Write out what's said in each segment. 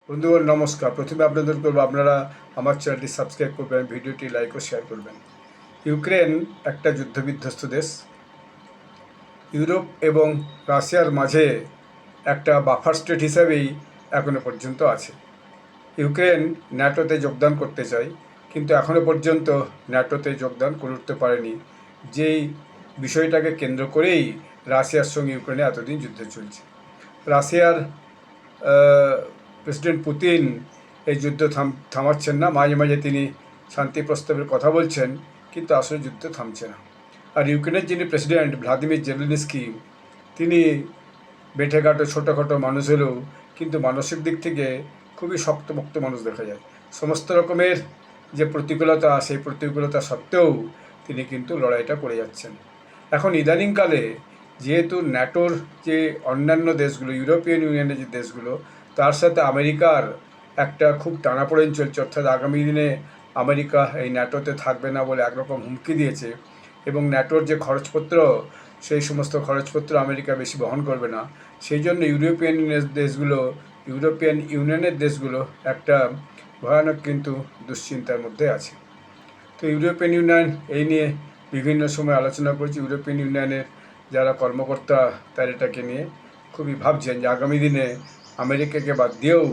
বন্ধুগণ নমস্কার। প্রথমে আপনাদের বলবো আপনারা আমার চ্যানেলটি সাবস্ক্রাইব করবেন, ভিডিওটি লাইক ও শেয়ার করবেন। ইউক্রেন একটা যুদ্ধবিধ্বস্ত দেশ। ইউরোপ এবং রাশিয়ার মাঝে একটা বাফার স্টেট হিসাবেই এখনো পর্যন্ত আছে। ইউক্রেন ন্যাটোতে যোগদান করতে চায়, কিন্তু এখনো পর্যন্ত ন্যাটোতে যোগদান করে উঠতে পারেনি। যেই বিষয়টাকে কেন্দ্র করেই রাশিয়ার সঙ্গে ইউক্রেনে এতদিন যুদ্ধ চলছে। রাশিয়ার প্রেসিডেন্ট পুতিন এই যুদ্ধ থামাচ্ছেন না। মাঝে মাঝে তিনি শান্তি প্রস্তাবের কথা বলছেন, কিন্তু আসলে যুদ্ধ থামছে না। আর ইউক্রেনের যিনি প্রেসিডেন্ট ভ্লাদিমির জেলেনস্কি, তিনি বেঠেঘাটো ছোটোখাটো মানুষ হলেও কিন্তু মানসিক দিক থেকে খুবই শক্তপোক্ত মানুষ দেখা যায়। সমস্ত রকমের যে প্রতিকূলতা, সেই প্রতিকূলতা সত্ত্বেও তিনি কিন্তু লড়াইটা করে যাচ্ছেন। এখন ইদানিংকালে যেহেতু ন্যাটোর যে অন্যান্য দেশগুলো, ইউরোপিয়ান ইউনিয়নের যে দেশগুলো, তার সাথে আমেরিকার একটা খুব টানাপোড়েন চলছে। অর্থাৎ আগামী দিনে আমেরিকা এই ন্যাটোতে থাকবে না বলে একরকম হুমকি দিয়েছে, এবং ন্যাটোর যে খরচপত্র, সেই সমস্ত খরচপত্র আমেরিকা বেশি বহন করবে না। সেই জন্য ইউরোপিয়ান ইউনিয়নের দেশগুলো একটা ভয়ানক কিন্তু দুশ্চিন্তার মধ্যে আছে। তো ইউরোপিয়ান ইউনিয়ন এই নিয়ে বিভিন্ন সময় আলোচনা করেছে। ইউরোপিয়ান ইউনিয়নের যারা কর্মকর্তা তারা এটাকে নিয়ে খুবই ভাবছেন যে আগামী দিনে আমেরিকাকে বাদ দিয়েও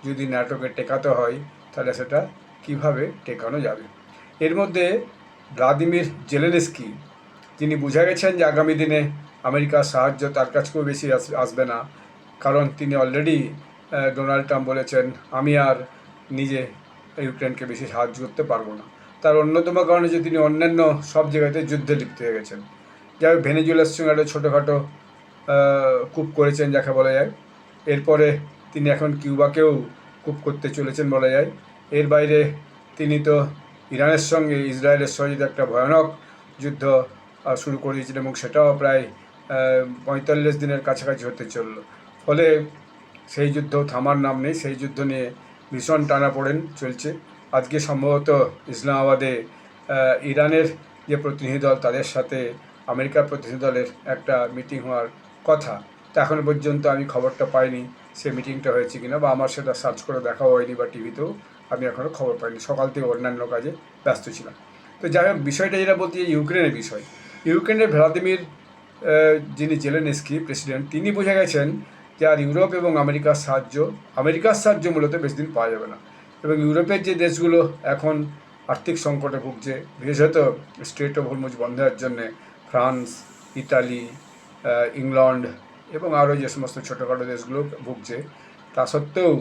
যদি ন্যাটোকে টেকাতে হয়, তাহলে সেটা কিভাবে টেকানো যাবে। এর মধ্যে ভ্লাদিমির জেলেনস্কি, যিনি বোঝা গেছেন যে আগামী দিনে আমেরিকার সাহায্য তার কাছেও বেশি আসবে না, কারণ তিনি অলরেডি ডোনাল্ড ট্রাম্প বলেছেন, আমি আর নিজে ইউক্রেনকে বেশি সাহায্য করতে পারবো না। তার অন্যতম কারণ হচ্ছে তিনি অন্যান্য সব জায়গাতে যুদ্ধে লিপ্ত হয়ে গেছেন। যাই হোক, ভেনেজুয়েলার সঙ্গে একটা ছোটোখাটো কূপ করেছেন যাকে বলা যায়। এরপরে তিনি এখন কিউবাকেও কূপ করতে চলেছেন বলা যায়। এর বাইরে তিনি তো ইরানের সঙ্গে ইসরায়েলের সহযোগিতা একটা ভয়ানক যুদ্ধ শুরু করে দিয়েছিলেন, এবং সেটাও প্রায় 45 দিনের কাছাকাছি হতে চলল। ফলে সেই যুদ্ধ থামার নাম নেই। সেই যুদ্ধ নিয়ে ভীষণ টানাপোড়েন চলছে। আজকে সম্ভবত ইসলামাবাদে ইরানের যে প্রতিনিধি দল, তাদের সাথে আমেরিকার প্রতিনিধি দলের একটা মিটিং হওয়ার কথা। তো এখনও পর্যন্ত আমি খবরটা পাইনি সে মিটিংটা হয়েছে কিনা, বা আমার সেটা সার্চ করে দেখা হয়নি, বা টিভিতেও আমি এখনও খবর পাইনি। সকাল থেকে অন্যান্য কাজে ব্যস্ত ছিলাম। তো যাই হোক, বিষয়টা যেটা বলতে ইউক্রেনের বিষয়, ইউক্রেনের ভ্লাদিমির যিনি জেলেনস্কি প্রেসিডেন্ট, তিনি বোঝা গেছেন যে আর ইউরোপ এবং আমেরিকার সাহায্য মূলত বেশি দিন পাওয়া যাবে না। এবং ইউরোপের যে দেশগুলো এখন আর্থিক সংকটে ভুগছে, বিশেষত স্ট্রেট অফ হরমুজ বন্ধ হওয়ার জন্যে ফ্রান্স, ইতালি, ইংল্যান্ড এবং আরও যে সমস্ত ছোটোখাটো দেশগুলো ভুগছে, তা সত্ত্বেও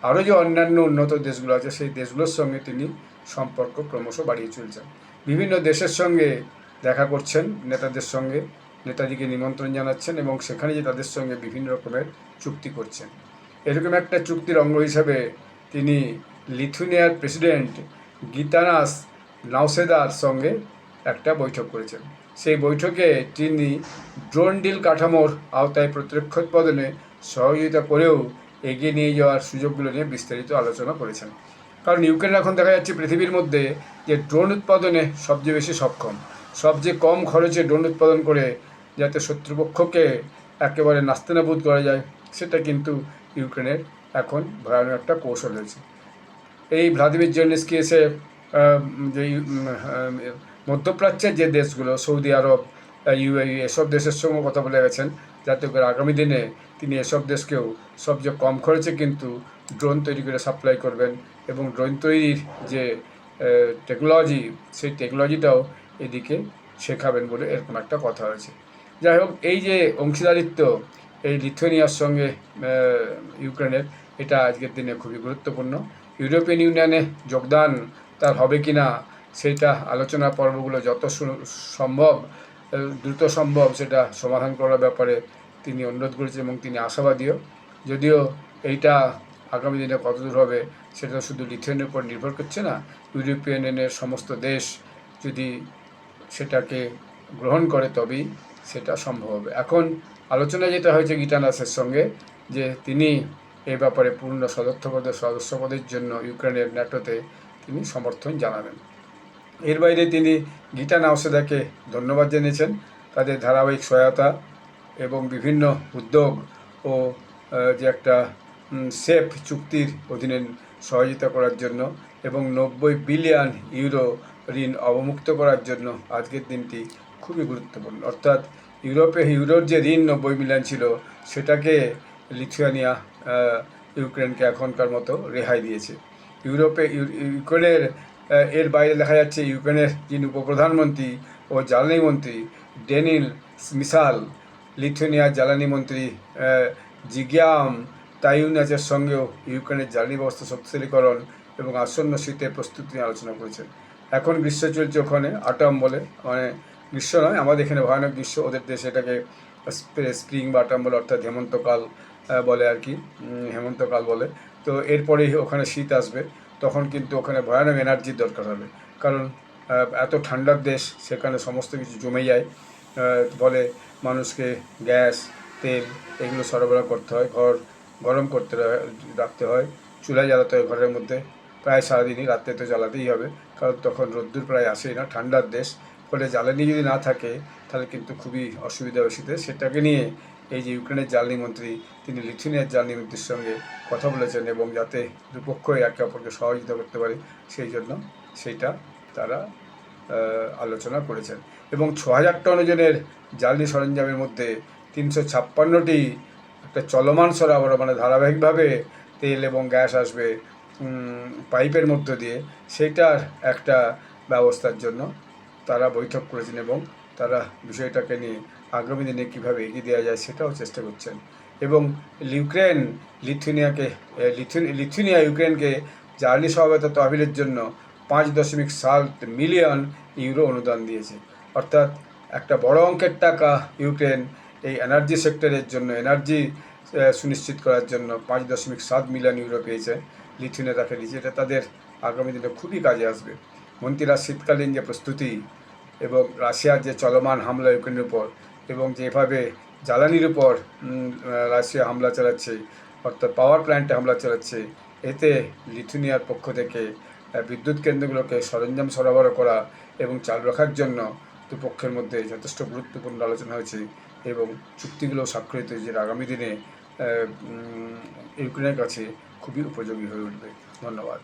আরও যে অন্যান্য উন্নত দেশগুলো আছে, সেই দেশগুলোর সঙ্গে তিনি সম্পর্ক ক্রমশ বাড়িয়ে চলছেন। বিভিন্ন দেশের সঙ্গে দেখা করছেন, নেতাদের সঙ্গে, নেতাজিকে নিমন্ত্রণ জানাচ্ছেন, এবং সেখানে যে তাদের সঙ্গে বিভিন্ন রকমের চুক্তি করছেন। এরকম একটা চুক্তির অঙ্গ হিসাবে তিনি লিথুয়ানিয়ার প্রেসিডেন্ট গিতানাস নাউসেদার সঙ্গে একটা বৈঠক করেছেন। সেই বৈঠকে তিনি ড্রোন ডিল কাঠামোর আওতায় প্রতিরক্ষা উৎপাদনে সহযোগিতা করেও এগিয়ে নিয়ে যাওয়ার সুযোগগুলো নিয়ে বিস্তারিত আলোচনা করেছেন। কারণ ইউক্রেন এখন দেখা যাচ্ছে পৃথিবীর মধ্যে যে ড্রোন উৎপাদনে সবচেয়ে বেশি সক্ষম, সবচেয়ে কম খরচে ড্রোন উৎপাদন করে যাতে শত্রুপক্ষকে একেবারে নাস্তানাবুদ করা যায়, সেটা কিন্তু ইউক্রেনের এখন ভয়ানক একটা কৌশল হয়েছে। এই ভ্লাদিমির জেলেনস্কি এসে যে মধ্যপ্রাচ্যের যে দেশগুলো, সৌদি আরব, ইউএই, এসব দেশের সঙ্গে কথা বলে গেছেন, যাতে করে আগামী দিনে তিনি এসব দেশকেও সবচেয়ে কম খরচে কিন্তু ড্রোন তৈরি করে সাপ্লাই করবেন, এবং ড্রোন তৈরির যে টেকনোলজি, সেই টেকনোলজিটাও এদিকে শেখাবেন বলে এরকম একটা কথা হয়েছে। যাই হোক, এই যে অংশীদারিত্ব এই লিথুয়ানিয়ার সঙ্গে ইউক্রেনের, এটা আজকের দিনে খুবই গুরুত্বপূর্ণ। ইউরোপিয়ান ইউনিয়নে যোগদান তার হবে কি না, সেটা আলোচনা পর্বগুলো যত সম্ভব দ্রুত সম্ভব সেটা সমাধান করার ব্যাপারে তিনি অনুরোধ করেছেন, এবং তিনি আশাবাদীও। যদিও এইটা আগামী দিনে কতদূর হবে সেটা শুধু লিথুয়ানিয়ার উপর নির্ভর করছে না, ইউরোপিয়ান ইউনিয়নের সমস্ত দেশ যদি সেটাকে গ্রহণ করে তবেই সেটা সম্ভব হবে। এখন আলোচনা যেটা হয়েছে গিটানাসের সঙ্গে, যে তিনি এই ব্যাপারে পূর্ণ সদস্যপদের জন্য ইউক্রেনের ন্যাটোতে তিনি সমর্থন জানাবেন। এর বাইরে তিনি গীতা নাউসেদাকে ধন্যবাদ জানিয়েছেন তাদের ধারাবাহিক সহায়তা এবং বিভিন্ন উদ্যোগ ও যে একটা সেফ চুক্তির অধীনে সহযোগিতা করার জন্য এবং 90 বিলিয়ন ইউরো ঋণ অবমুক্ত করার জন্য আজকের দিনটি খুবই গুরুত্বপূর্ণ। অর্থাৎ ইউরোর যে ঋণ 90 বিলিয়ন ছিল সেটাকে লিথুয়ানিয়া ইউক্রেনকে এখনকার মতো রেহাই দিয়েছে। ইউক্রেনের এর বাইরে দেখা যাচ্ছে ইউক্রেনের যিনি উপপ্রধানমন্ত্রী ও জ্বালানি মন্ত্রী ডেনিল মিসাল লিথুয়ানিয়ার জ্বালানি মন্ত্রী জিগিয়াম তাইউনাচের সঙ্গেও ইউক্রেনের জ্বালানি ব্যবস্থা শক্তিশালীকরণ এবং আসন্ন শীতের প্রস্তুতি নিয়ে আলোচনা করেছেন। এখন গ্রীষ্ম চলছে ওখানে, আটাম বলে, মানে গ্রীষ্ম নয়, আমাদের এখানে ভয়ানক গ্রীষ্ম, ওদের দেশে এটাকে স্প্রিং বা আটাম বলে, অর্থাৎ হেমন্তকাল বলে আর কি, হেমন্তকাল বলে। তো এরপরেই ওখানে শীত আসবে, তখন কিন্তু ওখানে ভয়ানক এনার্জির দরকার হবে, কারণ এত ঠান্ডার দেশ, সেখানে সমস্ত কিছু জমে যায়, ফলে মানুষকে গ্যাস, তেল এগুলো সরবরাহ করতে হয়, ঘর গরম করতে রাখতে হয়, চুলা জ্বালাতে হয় ঘরের মধ্যে প্রায় সারাদিনই, রাত্রে তো জ্বালাতেই হবে, কারণ তখন রোদ্দুর প্রায় আসেই না, ঠান্ডার দেশ, ফলে জ্বালানি যদি না থাকে তাহলে কিন্তু খুবই অসুবিধা শীতে। সেটাকে নিয়ে এই যে ইউক্রেনের জ্বালানি মন্ত্রী, তিনি লিথুয়ানিয়ার জ্বালানি মন্ত্রীর সঙ্গে কথা বলেছেন এবং যাতে দুপক্ষই একে অপরকে সহযোগিতা করতে পারে সেই জন্য সেইটা তারা আলোচনা করেছেন। এবং 6000 টন ওজনের জ্বালানি সরঞ্জামের মধ্যে 356টি একটা চলমান সরবরাহ, মানে ধারাবাহিকভাবে তেল এবং গ্যাস আসবে পাইপের মধ্য দিয়ে, সেইটার একটা ব্যবস্থার জন্য তারা বৈঠক করেছেন এবং তারা বিষয়টাকে নিয়ে আগামী দিনে কীভাবে এগিয়ে দেওয়া যায় সেটাও চেষ্টা করছেন। এবং লিথুয়ানিয়া ইউক্রেনকে জ্বালানি সহায়তা তহবিলের জন্য 5.7 মিলিয়ন ইউরো অনুদান দিয়েছে। অর্থাৎ একটা বড় অঙ্কের টাকা ইউক্রেন এই এনার্জি সেক্টরের জন্য, এনার্জি সুনিশ্চিত করার জন্য 5.7 মিলিয়ন ইউরো পেয়েছে, লিথুয়ানিয়া তাকে দিয়েছে। এটা তাদের আগামী দিনে খুবই কাজে আসবে। মন্ত্রীরা শীতকালীন যে প্রস্তুতি এবং রাশিয়ার যে চলমান হামলা ইউক্রেনের উপর এবং যেভাবে জ্বালানির উপর রাশিয়া হামলা চালাচ্ছে, অর্থাৎ পাওয়ার প্ল্যান্টে হামলা চালাচ্ছে, এতে লিথুয়ানিয়ার পক্ষ থেকে বিদ্যুৎ কেন্দ্রগুলোকে সরঞ্জাম সরবরাহ করা এবং চালু রাখার জন্য দুপক্ষের মধ্যে যথেষ্ট গুরুত্বপূর্ণ আলোচনা হয়েছে এবং চুক্তিগুলো স্বাক্ষরিত হয়েছে, আগামী দিনে ইউক্রেনের কাছে খুবই উপযোগী হয়ে উঠবে। ধন্যবাদ।